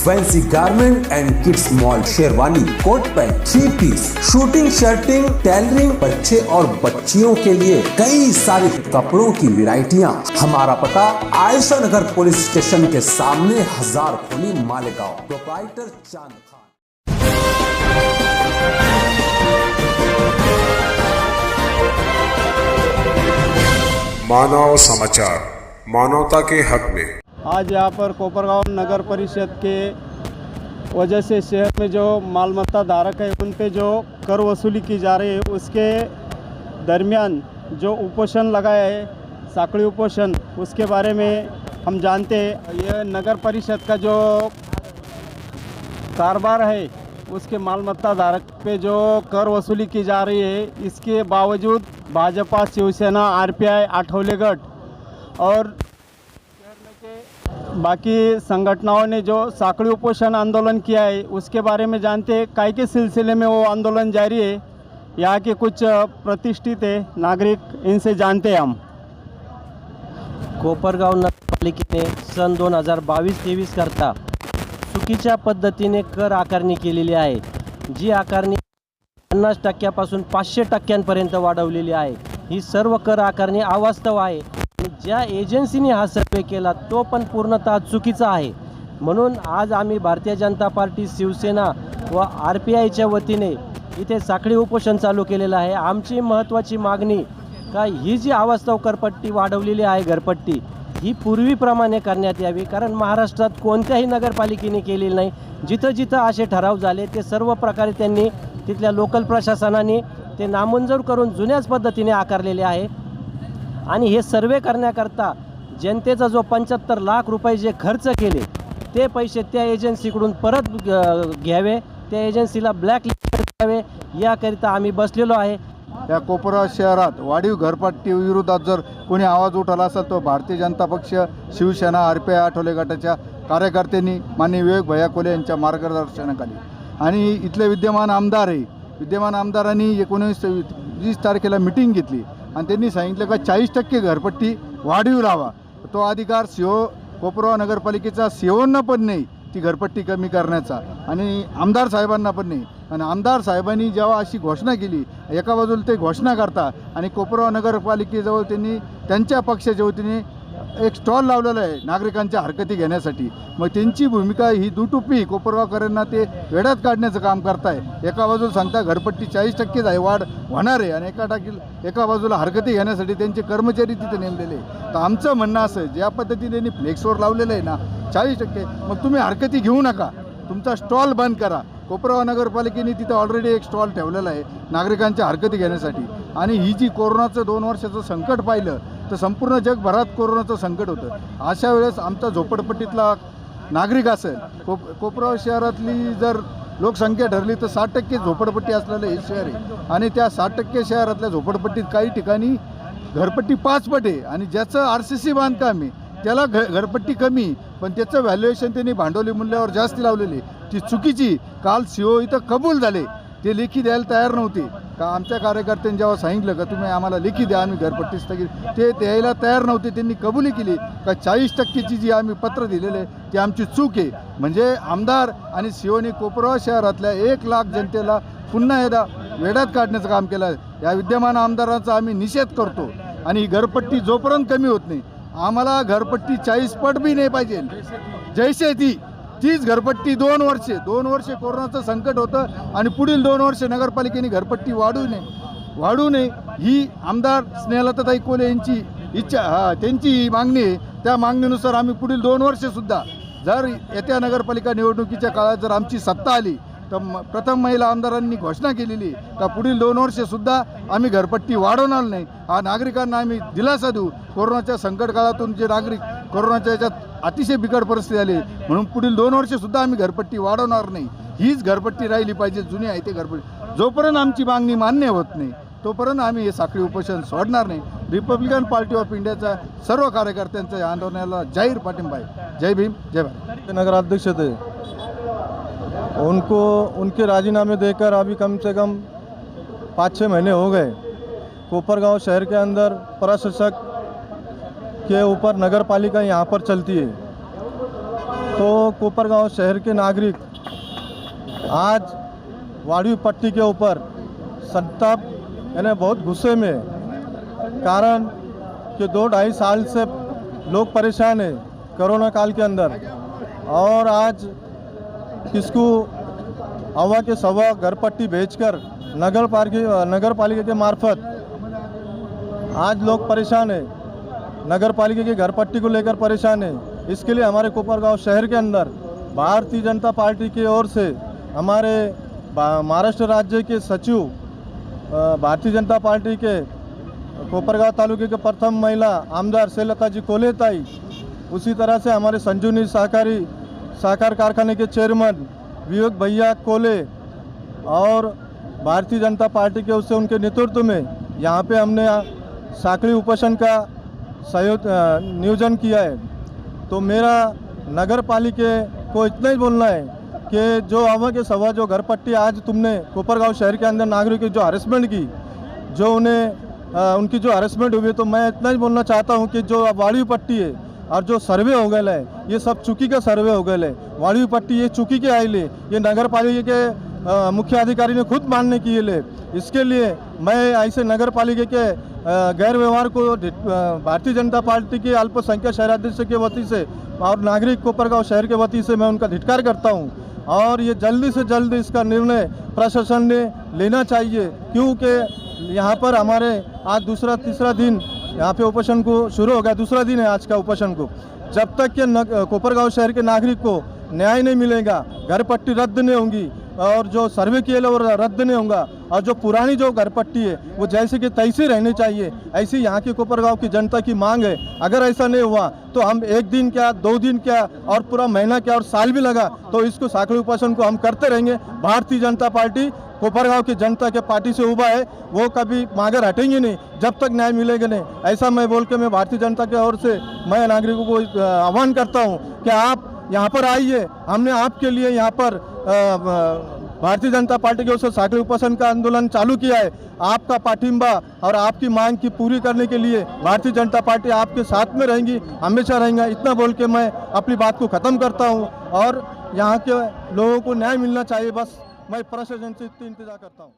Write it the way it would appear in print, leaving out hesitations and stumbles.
Fancy garment and kids mall, sherwani, coat pant, 3 piece, suiting, shirting, tailoring, बच्चे और बच्चियों के लिए कई सारे कपड़ों की वैरायटियां। हमारा पता आयशा नगर पुलिस स्टेशन के सामने, हजार खोली, मालेगांव। प्रोप्राइटर चांद खान। मानव समाचार, मानवता के हक में। आज यहाँ पर कोपरगांव नगर परिषद के वजह से शहर में जो मालमत्ता धारक है उन पे जो कर वसूली की जा रही है, उसके दरमियान जो उपोषण लगाया है, साकड़ी उपोषण, उसके बारे में हम जानते हैं। यह नगर परिषद का जो कारोबार है उसके मालमत्ता धारक पे जो कर वसूली की जा रही है, इसके बावजूद भाजपा, शिवसेना, आरपीआई, आठवले गट और बाकी संगठनाओं ने जो साकड़ी उपोषण आंदोलन किया है उसके बारे में जानते हैं। काय के सिलसिले में वो आंदोलन जारी है, यहाँ के कुछ प्रतिष्ठित है नागरिक, इनसे जानते हैं हम। कोपरगाव नगरपालिकेने सन 2022-23 करता चुकीच्या पद्धतीने कर आकारणी केलेली आहे, जी आकारणी 50% पासून 500% वाढवलेली आहे। ही सर्व कर आकारणी अवास्तव आहे आणि ज्या एजन्सीने हा सर्वे केला तो पण पूर्णतः चुकीचा आहे। म्हणून आज आम्ही भारतीय जनता पार्टी, शिवसेना व आरपीआयच्या वतीने इथे साखळी उपोषण चालू केलेलं आहे। आमची महत्त्वाची मागणी का ही जी अवास्तव करपट्टी वाढवलेली आहे, घरपट्टी, ही पूर्वीप्रमाणे करण्यात यावी, कारण महाराष्ट्रात कोणत्याही नगरपालिकेने केलेली नाही। जिथं जिथं असे ठराव झाले ते सर्व प्रकारे त्यांनी तिथल्या लोकल प्रशासनाने ते नामंजूर करून जुन्याच पद्धतीने आकारलेले आहे। आणि हे सर्वे करण्याकरता जनतेचा जो 75 लाख रुपये जे खर्च केले ते पैसे त्या एजन्सीकडून परत घ्यावे, त्या एजन्सीला ब्लॅकलिस्ट करावे, याकरिता आम्ही बसलेलो आहे। या कोपरगाव शहरात वाढीव घरपट्टी विरोधात जर कोणी आवाज उठवला असेल तो भारतीय जनता पक्ष, शिवसेना, आरपीआय, आठवले गटाच्या कार्यकर्त्यांनी माननीय विवेक भैया कोले यांच्या मार्गदर्शनाखाली आणि इथले विद्यमान आमदारांनी 19-20 तारखेला मिटिंग घेतली आणि त्यांनी सांगितलं का 40% घरपट्टी वाढीव लावा। तो अधिकार कोपरगाव नगरपालिकेचा सीओना पण नाही ती घरपट्टी कमी करण्याचा, आणि आमदार साहेबांना पण नाही। आणि आमदार साहेबांनी जेव्हा अशी घोषणा केली, एका बाजूला ते घोषणा करता आणि कोपरगाव नगरपालिकेजवळ त्यांनी त्यांच्या पक्षाच्या वतीने एक स्टॉल लावलेला आहे नागरिकांच्या हरकती घेण्यासाठी। मग त्यांची भूमिका ही दुटुप्पी, कोपरगावकरांना ते वेड्यात काढण्याचं काम करताय। एका बाजूला सांगता घरपट्टी 40% आहे, वाढ होणार आहे, आणि एका बाजूला हरकती घेण्यासाठी त्यांचे कर्मचारी तिथे नेमलेले। तर आमचं म्हणणं असं, ज्या पद्धतीने त्यांनी फ्लेक्सवर लावलेलं आहे ना 40%, मग तुम्ही हरकती घेऊ नका, तुमचा स्टॉल बंद करा। कोपरगाव नगरपालिकेने तिथं ऑलरेडी एक स्टॉल ठेवलेला आहे नागरिकांच्या हरकती घेण्यासाठी। आणि ही जी कोरोनाचं 2 वर्षाचं संकट पाहिलं तर संपूर्ण जगभरात कोरोनाचं संकट होतं। अशा वेळेस आमचा झोपडपट्टीतला नागरिक असेल, कोपरगाव शहरातली जर लोकसंख्या ठरली तर 60% झोपडपट्टी असलेलं हे शहर आहे, आणि त्या 60% शहरातल्या झोपडपट्टीत काही ठिकाणी घरपट्टी 5 पट आहे, आणि ज्याचं RCC बांधकाम आहे त्याला घरपट्टी कमी, पण त्याचं व्हॅल्युएशन त्यांनी भांडवली मूल्यावर जास्त लावलेली, ती चुकीची। काल CO इथं कबूल झाले, ते लेखी द्यायला तयार नव्हते का। आमच्या कार्यकर्त्यांनी जेव्हा सांगितलं का तुम्ही आम्हाला लेखी द्या, आम्ही घरपट्टी स्थगित, ते द्यायला तयार नव्हते। त्यांनी कबुली केली का 40%ची जी आम्ही पत्र दिलेलं आहे ती आमची चूक आहे। म्हणजे आमदार आणि COने कोपरगाव शहरातल्या 1 लाख जनतेला पुन्हा एकदा वेड्यात काढण्याचं काम केलं आहे। या विद्यमान आमदारांचा आम्ही निषेध करतो, आणि ही घरपट्टी जोपर्यंत कमी होत नाही, आम्हाला घरपट्टी 40 पट बी नाही पाहिजे, जैसे तीच घरपट्टी 2 वर्षे कोरोनाचं संकट होतं, आणि पुढील 2 वर्ष नगरपालिकेने घरपट्टी वाढू नये ही आमदार स्नेहलताताई कोले यांची इच्छा, त्यांची मागणी आहे। त्या मागणीनुसार आम्ही पुढील 2 वर्षसुद्धा, जर येत्या नगरपालिका निवडणुकीच्या काळात जर आमची सत्ता आली तर प्रथम महिला आमदारांनी घोषणा केलेली का पुढील 2 वर्षसुद्धा आम्ही घरपट्टी वाढवणार नाही। हा नागरिकांना आम्ही दिलासा देऊ। कोरोनाच्या संकट काळातून जे नागरिक कोरोनाच्या याच्यात अतिशय बिकट परिस्थिती आली, म्हणून पुढील 2 वर्षसुद्धा आम्ही घरपट्टी वाढवणार नाही। हीच घरपट्टी राहिली पाहिजे, जुनी आहे ते घरपट्टी। जोपर्यंत आमची मागणी मान्य होत नाही तोपर्यंत आम्ही हे साखळी उपोषण सोडणार नाही। रिपब्लिकन पार्टी ऑफ इंडियाचा सर्व कार्यकर्त्यांचा या आंदोलनाला जाहीर पाठिंबा आहे। जय भीम, जय भारत। नगराध्यक्ष थे, उनको उनके राजीनामे देकर अभी कम से कम 5-6 महीने हो गए। कोपरगांव शहर के अंदर प्रशासक के ऊपर नगर पालिका यहाँ पर चलती है, तो कोपरगांव शहर के नागरिक आज वाड़ी पट्टी के ऊपर संताप यानी बहुत गुस्से में, कारण कि 2-2.5 साल से लोग परेशान हैं कोरोना काल के अंदर, और आज किसको हवा के सवा घर पट्टी बेचकर नगर पालिका के मार्फत आज लोग परेशान है, नगर पालिका की घर पट्टी को लेकर परेशान है। इसके लिए हमारे कोपरगांव शहर के अंदर भारतीय जनता पार्टी की ओर से हमारे महाराष्ट्र राज्य के सचिव भारतीय जनता पार्टी के कोपरगांव तालुके के प्रथम महिला आमदार श्रीलता जी कोलेताई, उसी तरह से हमारे संजीवनी सहकार कारखाने के चेयरमैन विवेक भैया कोले और भारतीय जनता पार्टी के उससे उनके नेतृत्व में यहाँ पे हमने साखड़ी उपोषण का नियोजन किया है। तो मेरा नगर पालिका को इतना ही बोलना है कि जो हवा के सवा जो घर पट्टी आज तुमने कोपरगांव शहर के अंदर नागरिक की जो हरेसमेंट की, जो उन्हें उनकी जो हरेसमेंट हुई, तो मैं इतना ही बोलना चाहता हूं कि जो वाड़ी पट्टी है और जो सर्वे हो गया है, ये सब चुकी का सर्वे हो गया है। वाड़ी पट्टी ये चुकी के आई ले, ये नगर पालिका के मुख्य अधिकारी ने खुद मानने की ले। इसके लिए मैं ऐसे नगर पालिका के गैर व्यवहार को भारतीय जनता पार्टी के अल्पसंख्यक शहराध्यक्ष के वती से और नागरिक कोपरगांव शहर के वती से मैं उनका धिक्कार करता हूं, और ये जल्दी से जल्दी इसका निर्णय प्रशासन ने लेना चाहिए, क्योंकि यहाँ पर हमारे आज तीसरा दिन यहाँ पे उपोषण को शुरू हो गया, दूसरा दिन है आज का उपोषण को। जब तक कि कोपरगांव शहर के नागरिक को न्याय नहीं मिलेगा, घर पट्टी रद्द नहीं होंगी और जो सर्वे किए वो रद्द नहीं होगा, और जो पुरानी जो घर पट्टी है वो जैसे कि तैसे रहनी चाहिए, ऐसी यहाँ की कोपरगांव की जनता की मांग है। अगर ऐसा नहीं हुआ तो हम 1 दिन क्या 2 दिन क्या और पूरा महीना क्या और साल भी लगा तो इसको साखड़ी उपोषण को हम करते रहेंगे। भारतीय जनता पार्टी कोपरगांव की जनता के पार्टी से उभा है, वो कभी मांगर हटेंगे नहीं जब तक न्याय मिलेगा नहीं। ऐसा मैं बोल के मैं भारतीय जनता की ओर से मैं नागरिकों को आह्वान करता हूँ कि आप यहाँ पर आइए, हमने आपके लिए यहाँ पर भारतीय जनता पार्टी की ओर से साखड़ी उपोषण का आंदोलन चालू किया है। आपका पाठिंबा और आपकी मांग की पूरी करने के लिए भारतीय जनता पार्टी आपके साथ में रहेंगी, हमेशा रहेंगे। इतना बोल के मैं अपनी बात को ख़त्म करता हूँ, और यहाँ के लोगों को न्याय मिलना चाहिए, बस मैं प्रशासन से इतना इंतजार करता हूँ।